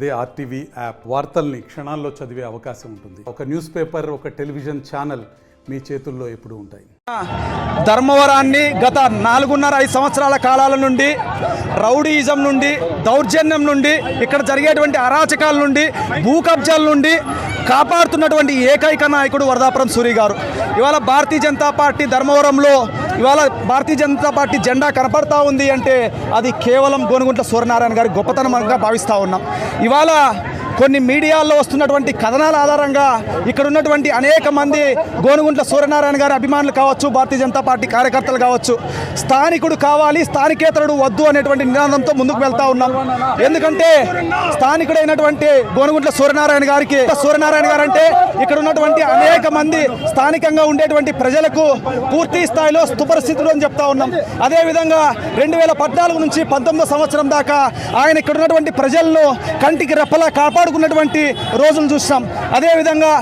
అదే RTV app వార్తల్ని క్షణాల్లో చదివే అవకాశం ఉంటుంది. ఒక న్యూస్ పేపర్, ఒక టెలివిజన్ ఛానల్ మీ చేతుల్లో ఎప్పుడూ ఉంటాయి. ధర్మవరాన్ని గత 4.5 సంవత్సరాల కాలాల నుండి రౌడీయిజం నుండి, దౌర్జన్యం నుండి, ఇక్కడ జరిగేటువంటి అరాచకాల నుండి, భూ కబ్జాల నుండి కాపాడుతున్నటువంటి ఏకైక నాయకుడు వరదాపురం సూరి గారు. ఇవాళ భారతీయ జనతా పార్టీ ధర్మవరంలో ఇవాళ భారతీయ జనతా పార్టీ జెండా కనపడతా ఉంది అంటే అది కేవలం గోనుగుంట్ల సూర్యనారాయణ గారి గొప్పతనంగా భావిస్తూ ఉన్నాం. ఇవాళ కొన్ని మీడియాల్లో వస్తున్నటువంటి కథనాల ఆధారంగా ఇక్కడ ఉన్నటువంటి అనేక మంది గోనుగుంట్ల సూర్యనారాయణ గారి అభిమానులు కావచ్చు, భారతీయ జనతా పార్టీ కార్యకర్తలు కావచ్చు, స్థానికుడు కావాలి, స్థానికేతరుడు వద్దు అనేటువంటి నినాదంతో ముందుకు వెళ్తా ఉన్నాం. ఎందుకంటే స్థానికుడైనటువంటి గోనుగుంట్ల సూర్యనారాయణ గారు అంటే ఇక్కడ ఉన్నటువంటి అనేక మంది స్థానికంగా ఉండేటువంటి ప్రజలకు పూర్తి స్థాయిలో స్థుపరిస్థితులు అని చెప్తా ఉన్నాం. అదేవిధంగా 2014 నుంచి 19 సంవత్సరం దాకా ఆయన ఇక్కడ ఉన్నటువంటి ప్రజలను కంటికి రెప్పలా కాపాడుకున్నటువంటి రోజులు చూస్తాం. అదేవిధంగా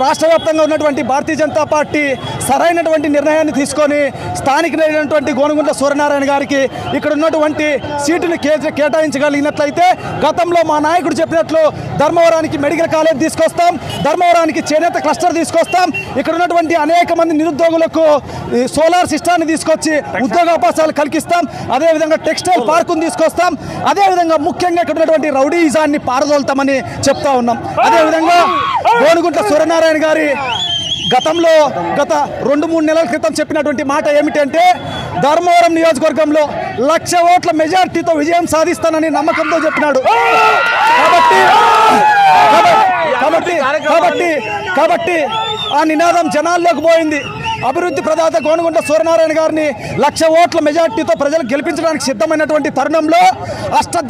రాష్ట్ర వ్యాప్తంగా ఉన్నటువంటి భారతీయ జనతా పార్టీ సరైనటువంటి నిర్ణయాన్ని తీసుకొని స్థానికులైనటువంటి గోనుగుంట్ల సూర్యనారాయణ గారికి ఇక్కడ ఉన్నటువంటి సీటును కేటాయించగలిగినట్లయితే గతంలో మా నాయకుడు చెప్పినట్లు ధర్మవరానికి మెడికల్ కాలేజ్ తీసుకొస్తాం, ధర్మవరానికి చేనేత క్లస్టర్ తీసుకొస్తాం, ఇక్కడ ఉన్నటువంటి అనేక మంది నిరుద్యోగులకు సోలార్ సిస్టాన్ని తీసుకొచ్చి ఉద్యోగ అవకాశాలు కల్పిస్తాం, అదేవిధంగా టెక్స్టైల్ పార్కును తీసుకొస్తాం, అదేవిధంగా ముఖ్యంగా ఇక్కడ ఉన్నటువంటి రౌడీయిజాన్ని పారదోలుతామని చెప్తా ఉన్నాం. అదేవిధంగా గోనుగుంట్ల సూర్యనారాయణ గారి గతంలో గత 2-3 నెలల క్రితం చెప్పినటువంటి మాట ఏమిటంటే ధర్మవరం నియోజకవర్గంలో 1,00,000 ఓట్ల మెజార్టీతో విజయం సాధిస్తానని నమ్మకంతో చెప్పినాడు. కాబట్టి ఆ నినాదం జనాల్లోకి పోయింది. అభివృద్ధి ప్రదాత గోనుగుంట్ల సూర్యనారాయణ గారిని 1,00,000 ఓట్ల మెజార్టీతో ప్రజలు గెలిపించడానికి సిద్ధమైనటువంటి తరుణంలో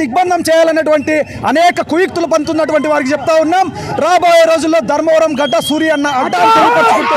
దిగ్బంధం చేయాలనేటువంటి అనేక కుయుక్తులు పంతున్నటువంటి వారికి చెప్తా ఉన్నాం. రాబోయే రోజుల్లో ధర్మవరం గడ్డ సూర్య అన్న అడ్డాన్ని తెలియపరుచుకుంటూ